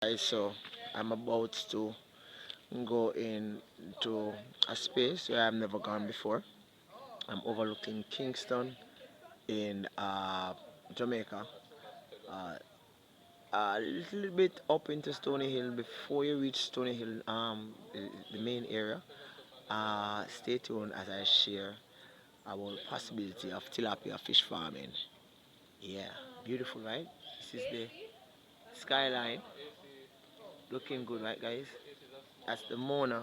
Guys, so I'm about to go into a space where I've never gone before. I'm overlooking Kingston in Jamaica. Uh, a little bit up into Stony Hill. Before you reach Stony Hill, the main area. Stay tuned as I share about possibility of tilapia fish farming. Yeah, beautiful, right? This is the skyline. Looking good, right, guys? That's the Mona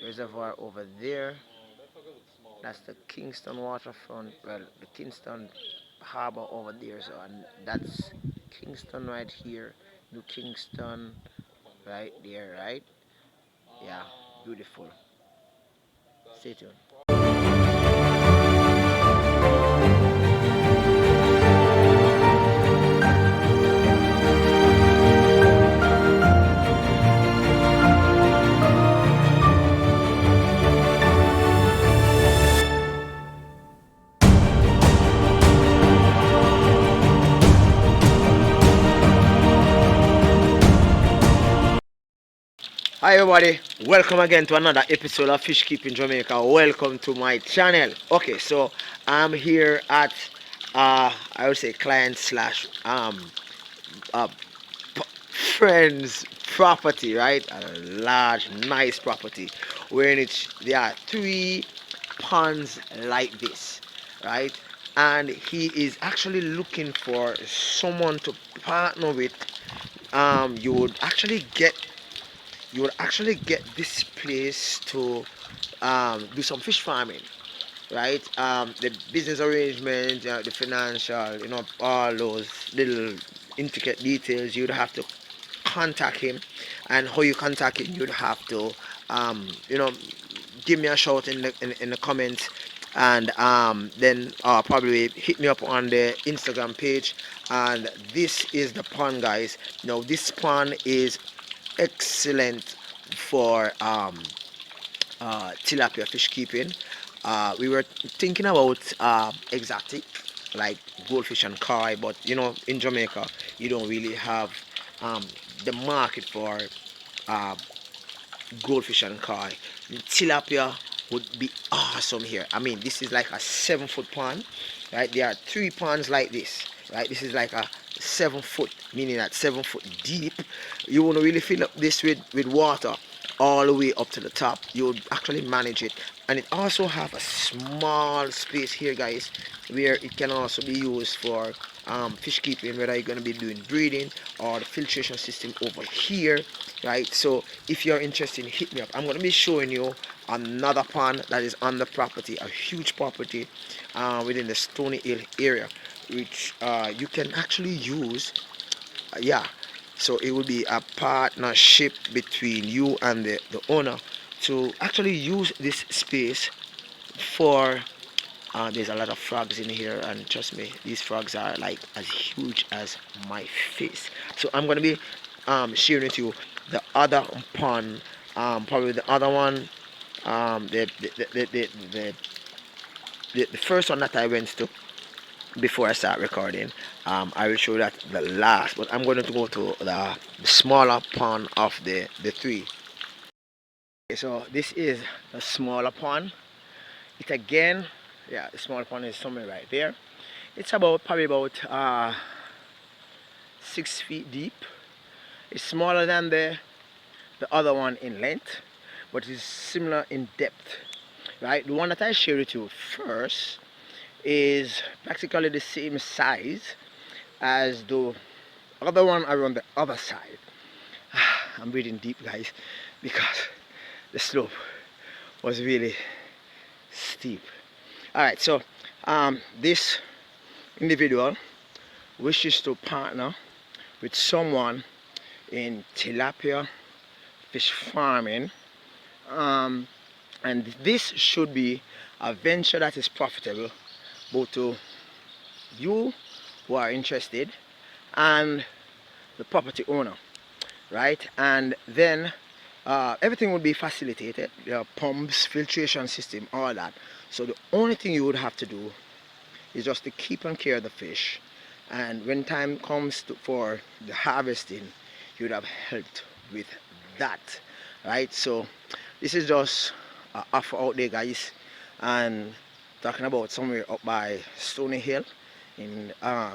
Reservoir over there. That's the Kingston waterfront. Well, the Kingston harbor over there. So, and that's Kingston right here. New Kingston right there, right? Yeah, beautiful. Stay tuned. Hi everybody, welcome again to another episode of Fish Keeping Jamaica. Welcome to my channel. Okay, so I'm here at I would say client slash uh, friend's property, right? A large, nice property where in it there are three ponds like this, right? And he is actually looking for someone to partner with. You would actually get this place to do some fish farming, right? The business arrangement, the financial, all those little intricate details. You'd have to contact him, and how you contact him, you'd have to, you know, give me a shout in the comments, and then probably hit me up on the Instagram page. And this is the pond, guys. Now this pond is excellent for tilapia fish keeping. We were thinking about exotic like goldfish and koi, but in Jamaica you don't really have um, the market for uh, goldfish and koi. Tilapia would be awesome here. I mean, this is like a 7 foot pond, right? There are three ponds like this, right? This is like a 7 foot, meaning that 7 foot deep. You want to really fill up this with water all the way up to the top. You would actually manage it, and it also have a small space here, guys, where it can also be used for fish keeping, whether you're going to be doing breeding or the filtration system over here, right? So if you're interested, hit me up. I'm going to be showing you another pond that is on the property, a huge property within the Stony Hill area, which you can actually use. Yeah, so it will be a partnership between you and the owner to actually use this space for there's a lot of frogs in here, and trust me, these frogs are like as huge as my face. So I'm going to be sharing with you the other pond, probably the other one, the first one that I went to before I start recording. I will show that the last, but I'm going to go to the smaller pond of the three. Okay, so this is the smaller pond. It again, yeah, the smaller pond is somewhere right there. It's about probably about 6 feet deep. It's smaller than the other one in length, but it's similar in depth, right? The one that I shared with you first is practically the same size as the other one around the other side. I'm breathing deep, guys, because the slope was really steep. All right, so this individual wishes to partner with someone in tilapia fish farming, and this should be a venture that is profitable both to you who are interested and the property owner, right? And then everything will be facilitated, pumps, filtration system, all that. So the only thing you would have to do is just to keep and care of the fish, and when time comes for the harvesting, he would have helped with that, right? So this is just a offer out there, guys, and talking about somewhere up by Stony Hill in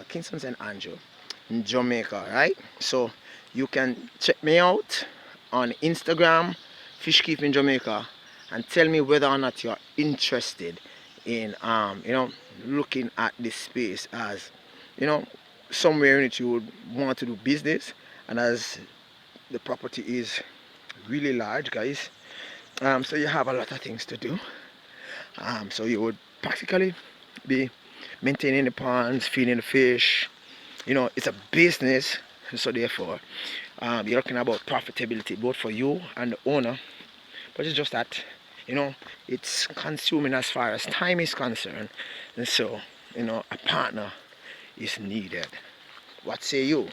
Kingston St. Andrew in Jamaica, right? So you can check me out on Instagram, Fish Keeping Jamaica, and tell me whether or not you're interested in looking at this space as you know somewhere in which you would want to do business, and as the property is really large, guys. So you have a lot of things to do. So you would practically be maintaining the ponds, feeding the fish. It's a business, so therefore you're looking about profitability both for you and the owner. But it's just that it's consuming as far as time is concerned, and so a partner is needed. What say you?